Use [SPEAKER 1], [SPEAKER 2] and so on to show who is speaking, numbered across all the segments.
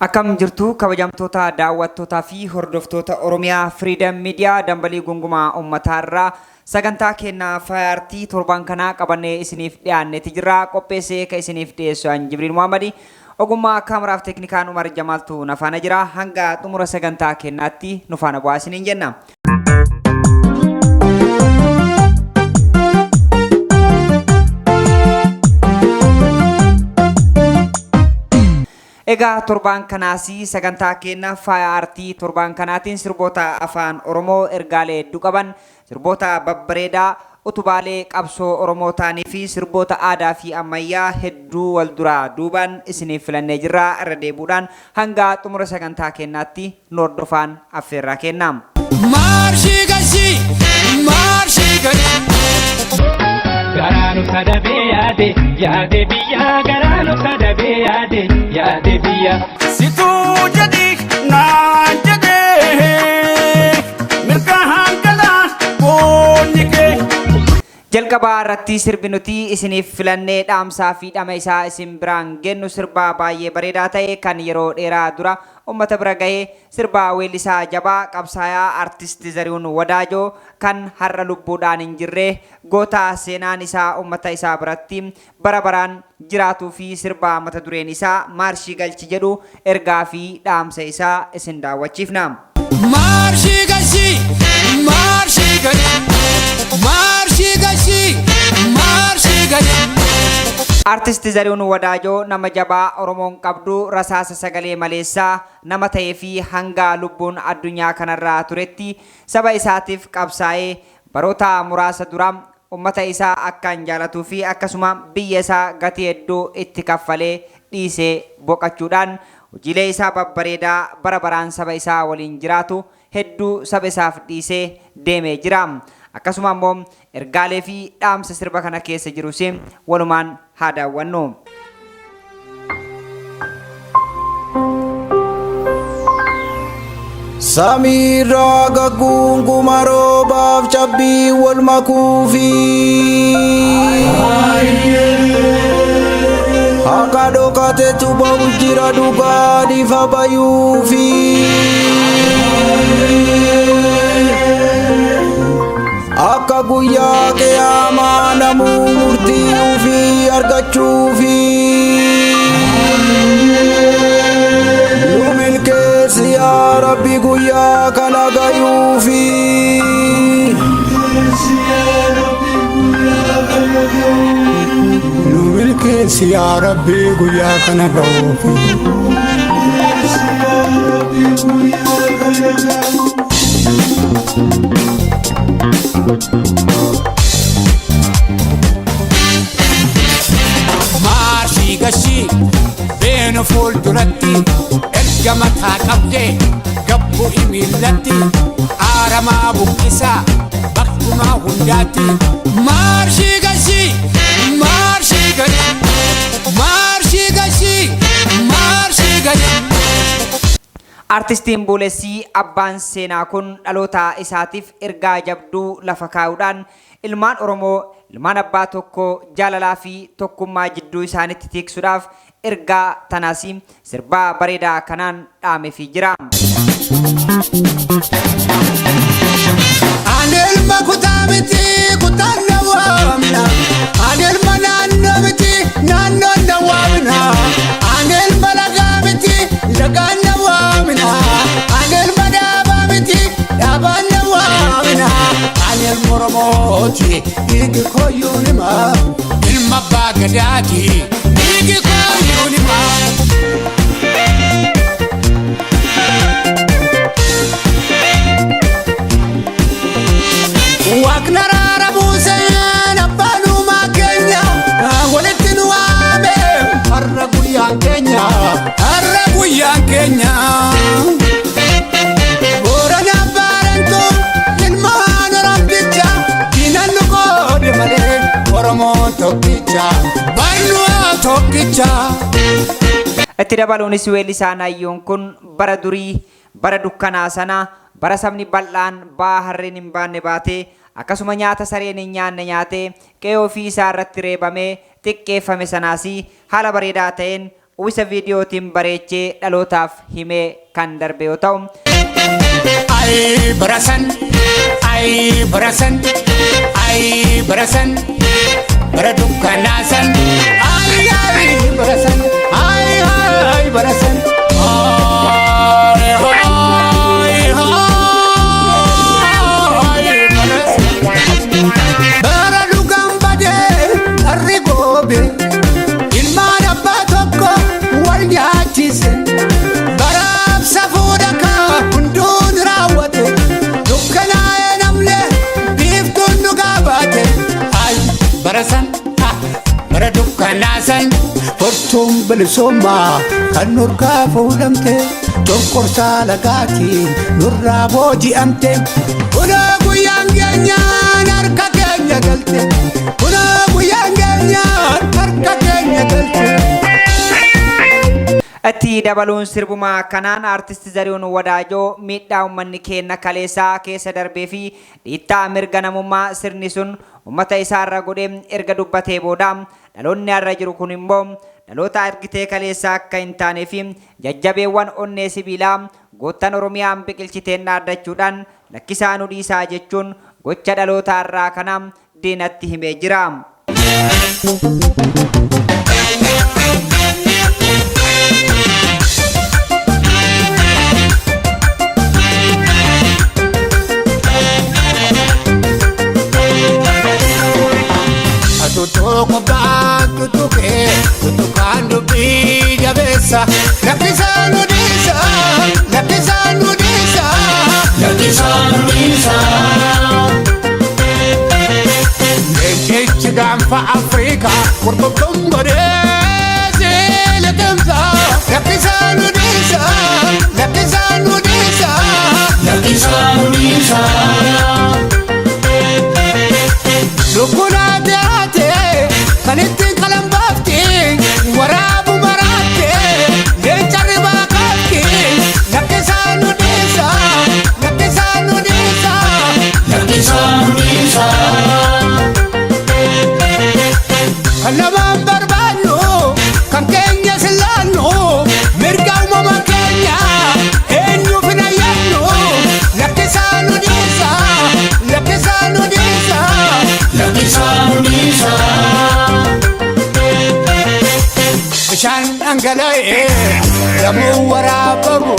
[SPEAKER 1] Akkam jirtu kabajamtoota daawwattootaa fi hordoftoota Oromiyaa Freedom Media dambalii gungumaa ummataarraa sagantaa kennaa faayartii torban kanaa qabannee isiniif dhiyaanneeti jirra. Qopheessee ka isiniif dhiyeessu an Jibriil Muhammadi. Ogummaa kaameraaf teeknikaan Umar Jamaaltu nafaana jira. Hanga xumura sagantaa kennaatti nufaana bu'aa isiniin jenna. Egaa torban kanaasi sagantaa kenna faayartii torban kanaatiin sirboota afaan Oromoo ergaalee hedduu qaban sirboota babbareedaa utubaalee qabsoo Oromoo ta'anii fi sirboota aadaa fi ammayyaa hedduu wal duraa duubaan isiniif filannee jirra. Irra deebuudhaan hanga xumura sagantaa kennaatti nu hordofaan affeerraa kennam.
[SPEAKER 2] Marshii gashi Garanu sadabe yaade biya garanu sadabe yaade biya situ jadi na jadi mirka hankala bonike
[SPEAKER 1] Jalqabaa irratti sirbi nuti isiniif filannee dhaamsaa fi dhama isaa isin biraan gennu sirbaa baay'ee bareedaa ta'e kan yeroo dheeraa dura ummata bira gahee sirbaa weellisaa jabaa qabsaayaa artist Zarihuun Wadaajoo kan har'a lubbuudhaan hin jirre goota seenaan isaa ummata isaa biratti bara baraan jiraatuu fi sirbaa mata dureen isaa Maarshii Galchi jedhu ergaa fi dhaamsa isaa isin daawwachiifna.
[SPEAKER 2] Marshii gashi
[SPEAKER 1] Artist Zarihuun Wadaajoo nama jabaa Oromoon qabdu rasaasa sagalee maleessaa nama ta'ee fi hanga lubbuun addunyaa kanarraa turetti saba isaatiif qabsaa'ee baroota muraasa dura ummata isaa akkaan jaalatuu fi akkasuma biyya isaa gatii hedduu itti kaffalee dhiisee boqachuudhaan hojiilee isaa babbareedaa bara baraan saba isaa waliin jiraatu hedduu saba isaaf dhiisee deemee jira. Akkasuma immoo ergaalee fi dhaamsa sirba kana keessa jirus walumaan haa daawwannu.
[SPEAKER 3] Samira gagunguma robaaf cabbii wal makuufi akka dhokatetu ba'u jira dhugaa dhiifa bayuufi akka guyyaa qiyaamaa namuu murtii ofii argachuufi nu milkeessi yaa Rabbi guyyaa kana gayuufi nu milkeessi yaa Rabbi guyyaa kana gayuufi
[SPEAKER 2] Marshii gashi beenu fuulduratti erga mataa qabdee gabbu imiillatti aaramaa buqqisaa bakkumaa hundaatti Marshii gashi
[SPEAKER 1] Artistiin Buulessii abbaan seenaa kun dhaloota isaatiif ergaa jabduu lafa kaa'uudhaan ilmaan Oromoo ilmaan abbaa tokko jaalalaa fi tokkummaa jidduu isaanitti tiiksuudhaaf ergaa tanaas sirbaa bareedaa kanaan dhaameefii jira.
[SPEAKER 2] Anelma kutaa miti kutaan na waamna anelma naannoo miti naannoon na waamna anelma lagaa miti lagaan na waamna anelma dhaabaa miti dhaabaan na waamna anelma Oromooti dhiigi kooyyuu nima ilma abbaa gadaati dhiigi kooyyuu nima. Waaqna raara buuseen abbaanumaa keenya walitti nu waame har'a guyyaan keenya Boorana baarentu ilmaan Oromticha diinan nu qoode malee Oromoon tokkicha barnuu tokkicha.
[SPEAKER 1] Itti dabaluunis weellisaa Naayyoon kun bara durii bara dukkanaa sana bara sabni bal'aan baa harreen hin baanne baatee akkasuma nyaata sareen hin nyaanne nyaatee qe'ee ofii isaa irratti reebamee xiqqeeffame sanaas haala bareedaa ta'een uwwisa viidiyootiin bareechee dhalootaaf himee kan darbe yoo ta'u.
[SPEAKER 2] Ay barasan, ay barasan, ay barasan, baradukkanasan, ay barasan, ay barasan. Baradukkanasan portuun bilisummaa kan nurraa fuudhamte cunqursaa lagaatiin nurraa booji'amte kuna guyyaan keenyaan harka keenya galte kuna guyyaan keenyaan harka keenya galte.
[SPEAKER 1] Itti dabaluun sirbuma kanaan artisti Zarihuun Wadaajoo miidhaa uummanni keenya kaleessaa keessa darbee fi dhiittaa mirga namummaa sirni sun uummata isaarra godhee erga dubbatee booda dhaloonni har'a jiru kun immoo dhaloota argitee kaleessaa akka hin taanee fi jajjabeewwan onnee sibiilaa goottan Oromiyaan biqilchiteen dhaaddachuudhaan lakkisaa nu dhiisaa jechuun gocha dhaloota har'aa kana diinatti himee jira.
[SPEAKER 2] Tutoko bantu tuke, tutukandu bija besa. Lapisan udisa, lapisan udisa, lapisan udisa. Nechich gamfa Afrika, kurtutum bodese lekemsa. Lapisan udisa, lapisan udisa, lapisan udisa. Lukuna Kanitti kalam bafti, warabu marate, lechari bakati, lakisan udisa, lakisan udisa, lakisan udisa. Kalaman barbano, kan Kenya silano, mirga umama Kenya, enyu pinayano, lakisan udisa, lakisan udisa, lakisan udisa. Bishaan dhangala'ee lamuu waraabamu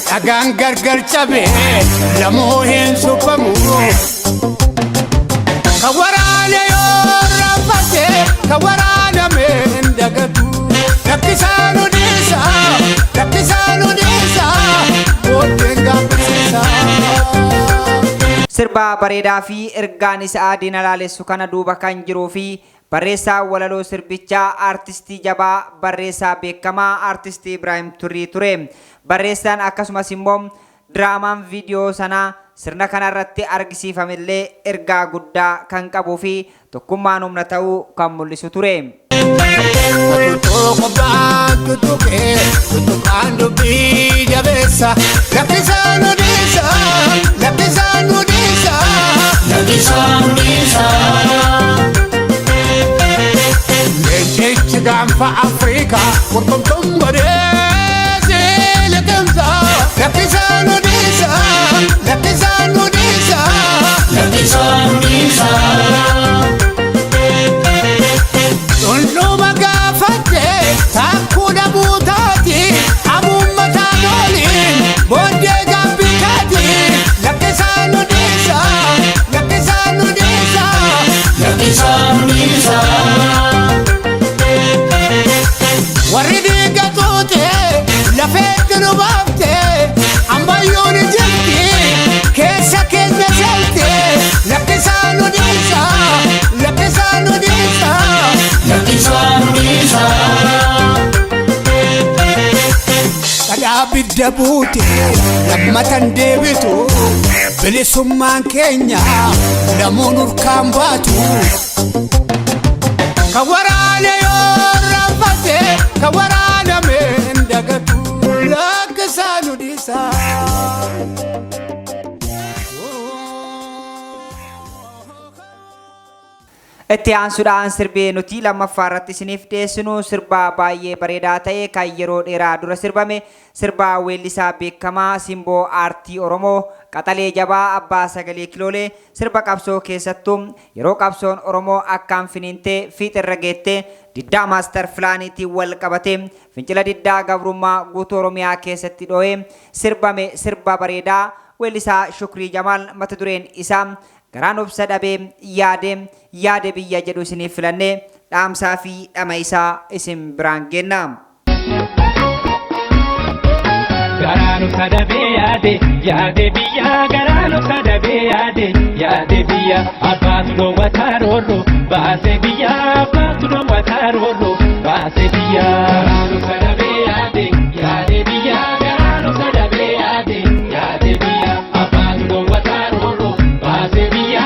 [SPEAKER 2] dhagaan gargar cabee lamuu hin suphamu. Kan waraane yoo raffate kan waraaname hin dagatu. Lakkisaan udisa, lakkisaan udisa, booddeen gaaffisiisa.
[SPEAKER 1] Sirba bareedaa fi ergaan isaa diina laalessu kana duuba kan jiruu fi barreessaa walaloo sirbichaa artistii jabaa barreessaa beekamaa artistii Ibrahim Turii ture. Barreessaan akkasumas immoo diraamaan viidiyoo sanaa sirna kanarratti argisiifamillee ergaa guddaa kan qabuu fi tokkummaan humna ta'uu kan mul'isu ture.
[SPEAKER 2] Tutoko bantu tuke, tutukandu bija besa. Lapisan udisa, lapisan udisa, lapisan udisa. Nechich gamfa Afrika, kurtutum bodese lekemsa. Lapisan udisa, lapisan udisa, lapisan udisa. Tunduma gaafate takkuudha buutaati amuummataa nooliin booddee gabbitaati. Lakkisaan udisa, lakkisaan udisa, lakkisaan udisa. Warri dhiiga tuute lafeetti nu baafte ammayyuu ni jirti keessa keenya selte. Lakkisaan udisa, lakkisaan udisa, lakkisaan udisa. Kadhaa bidda buute lammatan deebitu bilisummaan keenya lamuun urkaan baatu. Kan waraane yoo raffate kan waraaname hin dagatu. Lakkisaan udisa.
[SPEAKER 1] Itti aansuudhaan sirbee nuti lammaffaa irratti isiniif dhiyeessinu sirba baay'ee bareedaa ta'e kan yeroo dheeraa dura sirbame sirba weellisaa beekamaa simboo aartii Oromoo Qaxalee Jabaa Abbaa Sagalee Kiloolee sirba qabsoo keessattuu yeroo qabsoon Oromoo akkaan finiintee fiixirra geettee diddaa maaster filaaniitiin wal qabatee fincila diddaa gabrummaa guutuu Oromiyaa keessatti dhoo'ee sirbame sirba bareedaa weellisaa Shukrii Jamaal mata dureen isaa Garaan obsa dhabee yaade biyya jedhu isiniif filannee dhaamsaa fi dhama isaa isin biraan geenna.
[SPEAKER 4] Garaan obsa dhabee yaade biyya garaan obsa dhabee yaade biyya abbaatu dhoowwataa roorroo baasee biyya abbaatu dhoowwataa roorroo baasee biyya. Garaan obsa dhabee yaade biyya garaan obsa dhabee yaade biyya abbaatu dhoowwataa roorroo baasee biyya.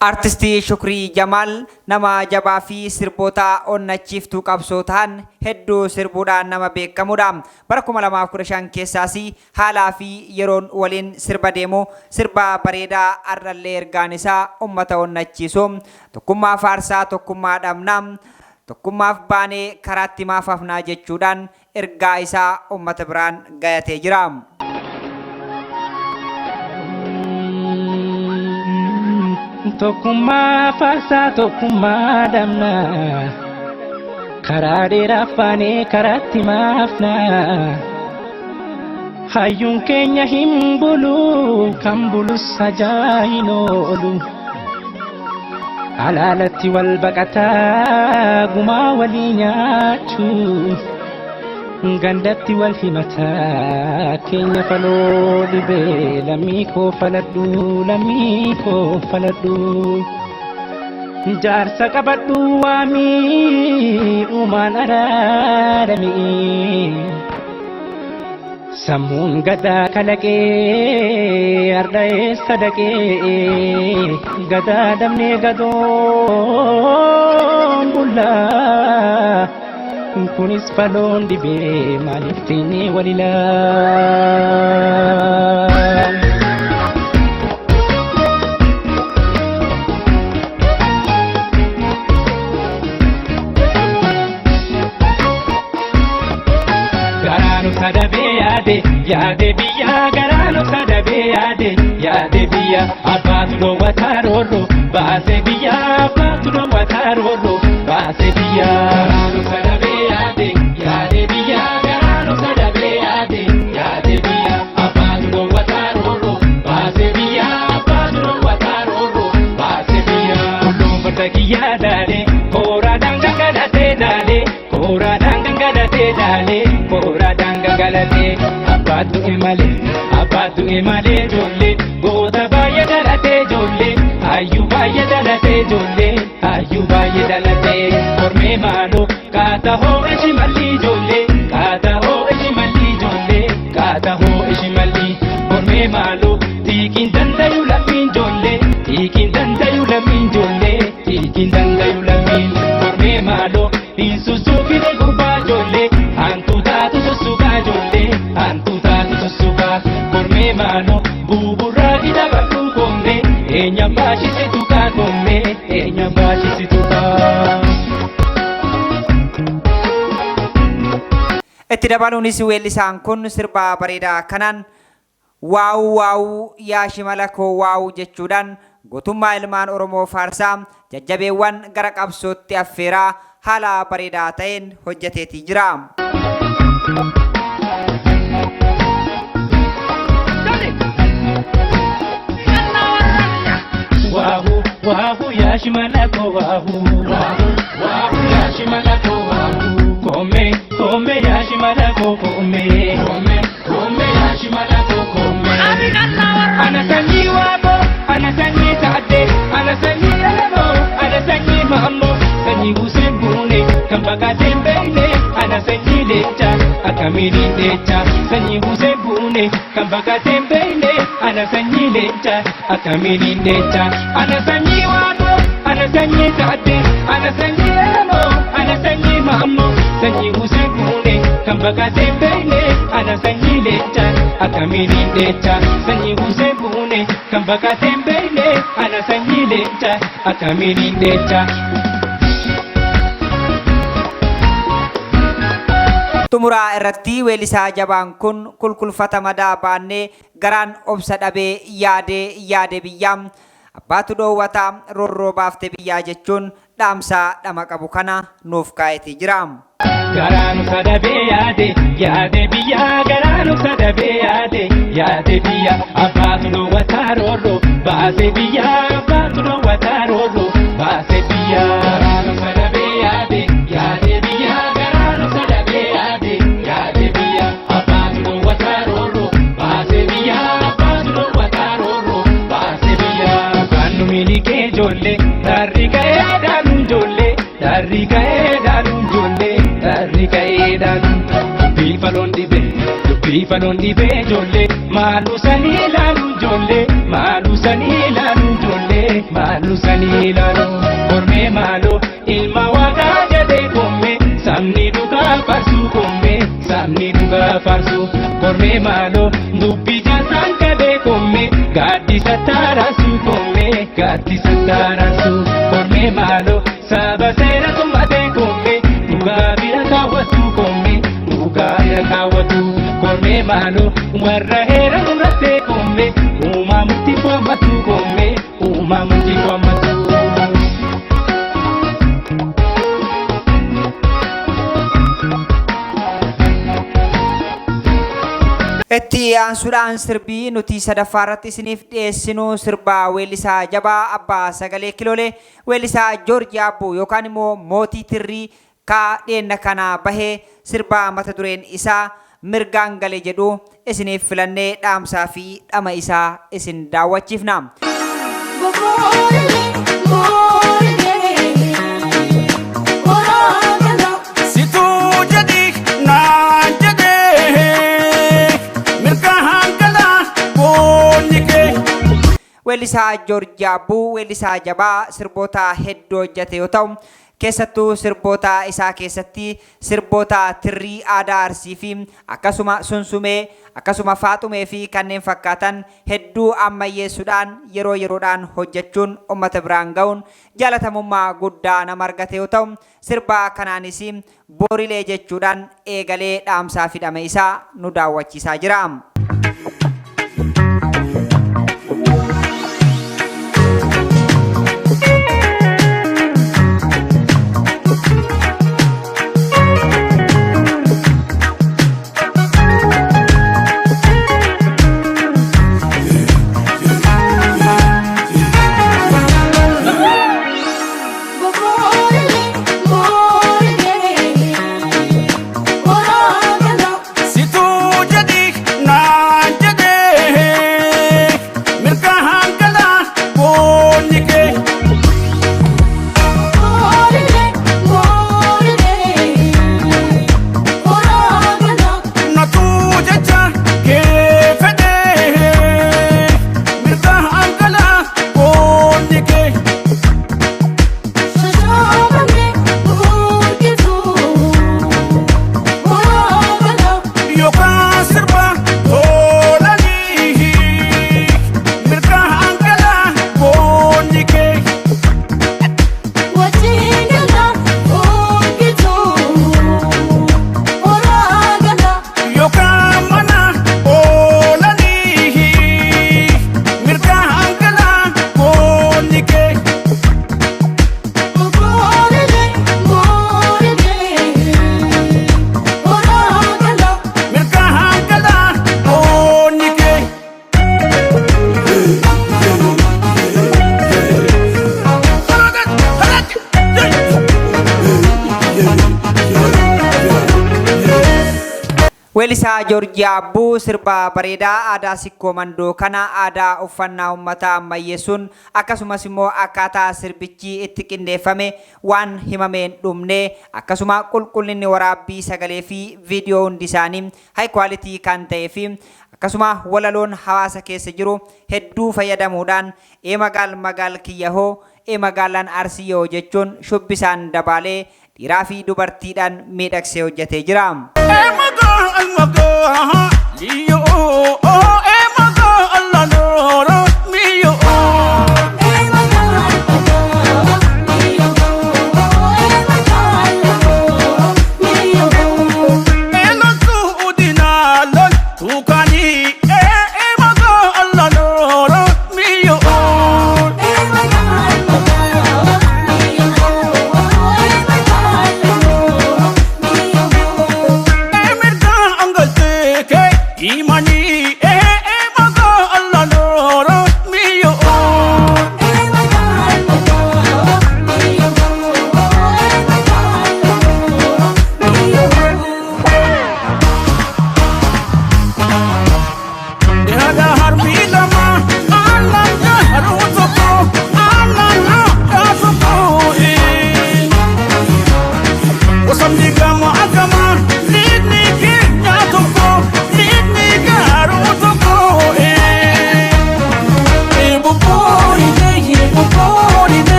[SPEAKER 1] Artistii Shukrii Jamaal nama jabaa fi sirboota onnachiiftuu qabsoo ta'an hedduu sirbuudhaan nama beekamudha. Bara 2015 keessaas haalaa fi yeroon waliin sirba deemu sirba bareedaa arrallee ergaan isaa uummata onnachiisu tokkummaa faarsaa tokkummaa dhabnaa tokkummaaf baanee karaatti maaf hafnaa jechuudhaan ergaa isaa uummata biraan gayatee jira.
[SPEAKER 4] Tokkummaa faarsaa tokkummaa dhabnaa karaa dheeraaf baanee karaatti maafnaa hayyuun keenya hin bulu kan bulus hajaa hin oolu alaalatti wal baqataa gumaa walii nyaachuu gandatti wal himataa keenya faloo dhibee lammii koo faladhu jaarsa qabadhu waamii uumaan araadamii sammuun gadaa kalaqee arda'ee sadaqee gadaa damnee gadoon bullaa kunis faloon dhibee maaliif teenyee walilaa. Garaan obsa dhabee yaade biyya garaan obsa dhabee yaade biyya abbaatu dhoowwataa roorroo baasee biyya abbaatu dhoowwataa roorroo baasee biyya. Garaan obsa dhabee yaade biyya garaan obsa dhabee yaade biyya abbaatu dhoowwataa roorroo baasee biyya abbaatu dhoowwataa roorroo baasee biyya. Kulluun farda kiyyaa daalee kooraadhaan gangalatee daalee kooraadhaan gangalatee daalee kooraadhaan gangalatee abbaatu imalee ijoollee goota baay'ee dhalatee ijoollee hayyuu baay'ee dhalatee ijoollee hayyuu baay'ee dhalatee kormee maaloo kaata hoo ishi malli ijoollee kaata hoo ishi malli ijoollee kaata hoo ishi malli kormee maaloo tiikiin dandayu lammiin ijoollee tiikiin dandayu lammiin ijoollee tiikiin dandayu lammiin kormee maaloo dhiinsusuufine gurbaa ijoollee hantuu taatu sussukaa ijoollee hantuu taatu sussukaa kormee maaloo buburraa hidhabadhu goomee eenya baashisitu kaa goomee eenya baashisitu kaa.
[SPEAKER 1] Itti dabaluunis weellisaan kun sirba bareedaa kanaan waa'uu yaa shimala koo waa'uu jechuudhaan gootummaa ilmaan Oromoo faarsaa jajjabeewwan gara qabsootti affeeraa haala bareedaa ta'een hojjeteetii jira.
[SPEAKER 4] Waa'uu yaa shimala koo waa'uu yaa shimala koo waa'uu koomee yaa shimala koo koomee yaa shimala koo koomee. Ana sanyii waaboo ana sanyii taatee ana sanyii elemoo ana sanyii maammoo sanyii Hussein Buune kan baqatee hin beekne ana sanyii leencaa akkamiin leencaa sanyii Hussein Buune kan baqatee hin beekne ana sanyii leencaa akkamiin leencaa ana sanyii waaboo ana sanyii taatee ana sanyii elemoo ana sanyii maammoo sanyii Hussein Buune kan baqatee hin beekne ana sanyii leencaa akkamiin leencaa sanyii Hussein Buune kan baqateen beekne ana sanyii leenca akkamiin hin deecha.
[SPEAKER 1] Xumuraa irratti weellisaa jabaan kun kulkulfata madaa baannee garaan obsa dhabee yaade biyyaa abbaatu dhoowwata roorroo baafte biyyaa jechuun dhaamsaa dhama qabu kana nuuf kaa'etii jira.
[SPEAKER 4] Garaan obsa dhabee yaade biyyaa garaan obsa dhabee yaade biyyaa abbaatu dhoowwata roorroo baase biyyaa abbaatu dhoowwata roorroo baase biyyaa. Garaan obsa dhabee yaade biyyaa garaan obsa dhabee yaade biyyaa abbaatu dhoowwata roorroo baase biyyaa abbaatu dhoowwata roorroo baase biyyaa. Kan nu milikee ijoollee darri ka'ee dhaaluun ijoollee darri ka'ee dhaaluun ijoollee darri ka'ee dhaaluun dubbii faloon dhibee ijoollee maaluu sanii ilaaluun ijoollee maaluu sanii ilaaluun ijoollee maaluu sanii ilaaluun kormee maaloo ilma waaqaa jedhee koomee sabni dhugaa faarsuu koomee sabni dhugaa faarsuu kormee maaloo dubbii jaasaan qabee koomee gaaddisa taaraasuu koomee gaaddisa taaraasuu kormee maaloo saba seera tummatee koomee dhugaa bira kaawwatu koomee dhugaa bira kaawwatu kormee maaloo warra heera murattee koomee uumaa murtii foommatu koomee uumaa murtii foommatu.
[SPEAKER 1] Itti aansuudhaan sirbii nuti sadaffaa irratti isiniif dhiyeessinu sirbaa weellisaa jabaa abbaa sagalee kiloolee weellisaa Joorji Aabbuu yookaan immoo mootii tirrii kaadheenna kana bahee sirbaa mata dureen isaa mirgaan galee jedhu isiniif filannee dhaamsaa fi dhama isaa isin daawwachiifna. Weellisaa Joorji Aabbuu weellisaa jabaa sirboota hedduu hojjete yoo ta'u keessattuu sirboota isaa keessatti sirboota tirrii aadaa Arsii fi akkasuma sunsumee akkasuma faaxumee fi kanneen fakkaatan hedduu ammayyeessuudhaan yeroo yeroodhaan hojjechuun uummata biraan ga'uun jaalatamummaa guddaa nama argate yoo ta'u sirba kanaanis boorilee jechuudhaan eegalee dhaamsaa fi dhama isaa nu daawwachiisaa jira. Weellisaa Joorji Aabbuu sirba bareedaa aadaa sikkoo mandoo kana aadaa uffannaa uummataa ammayyeessuun akkasumas immoo akkaataa sirbichi itti qindeeffame waan himameen dhumne akkasuma qulqullinni waraabbii sagalee fi viidiyoo hundi isaanii high quality kan ta'ee fi akkasuma walaloon hawaasa keessa jiru hedduu fayyadamuudhaan magaal kiyyahoo magaalaan Arsii yoo jechuun shubbisaan dabaalee dhiiraa fi dubartiidhaan miidhagsee hojjetee jira.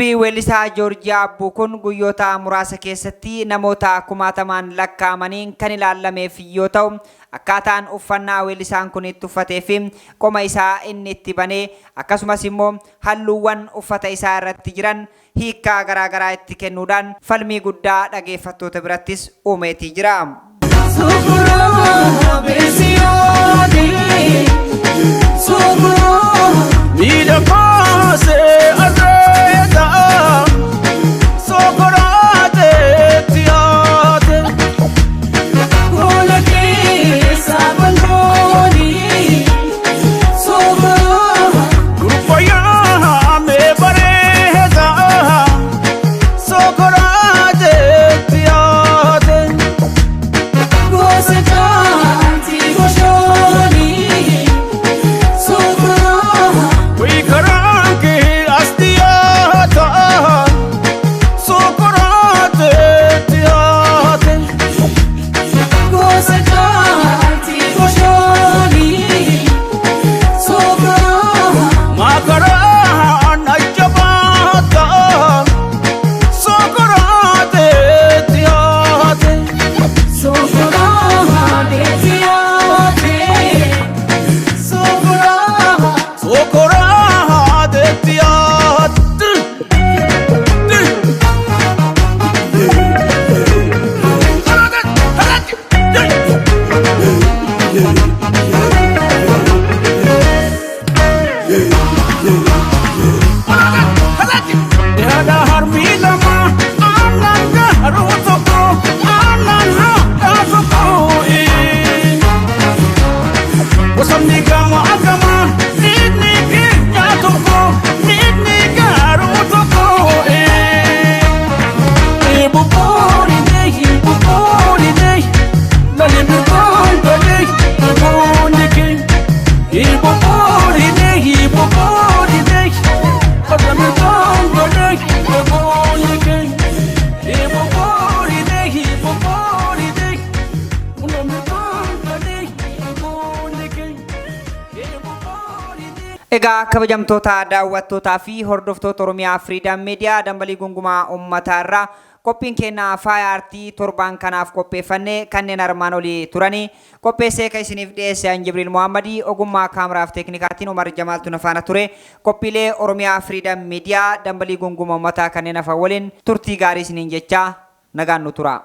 [SPEAKER 1] Sirbi weellisaa Joorjiyaa Abbuu kun guyyoota muraasa keessatti namoota kumaatamaan lakkaa'amaniin kan ilaalameef yoo ta'u, akkaataan uffannaa weellisaan kun itti uffatee fi qoma isaa inni itti banee akkasumas immoo halluuwwan uffata isaa irratti jiran hiikkaa garaagaraa itti kennuudhaan falmii guddaa dhageeffattoota birattis uumeetii jira. Egaa kabajamtoota daawwattootaa fi hordoftoota Oromiyaa Freedom Media dambalii gungumaa uummataa irraa qophiin keenya faaya aartii torban kanaaf qopheeffannee kanneen armaan olii turanii qopheessee kan isiniif dhiyeesse Jibriil Muhammadii ogummaa kaameraaf teeknikaatiin Umar Jamaaltu nafaana ture. Qophiilee Oromiyaa Freedom Media dambalii gungumaa uummataa kanneen hafan waliin turtii gaarii isiniin jechaa nagaan nu tura.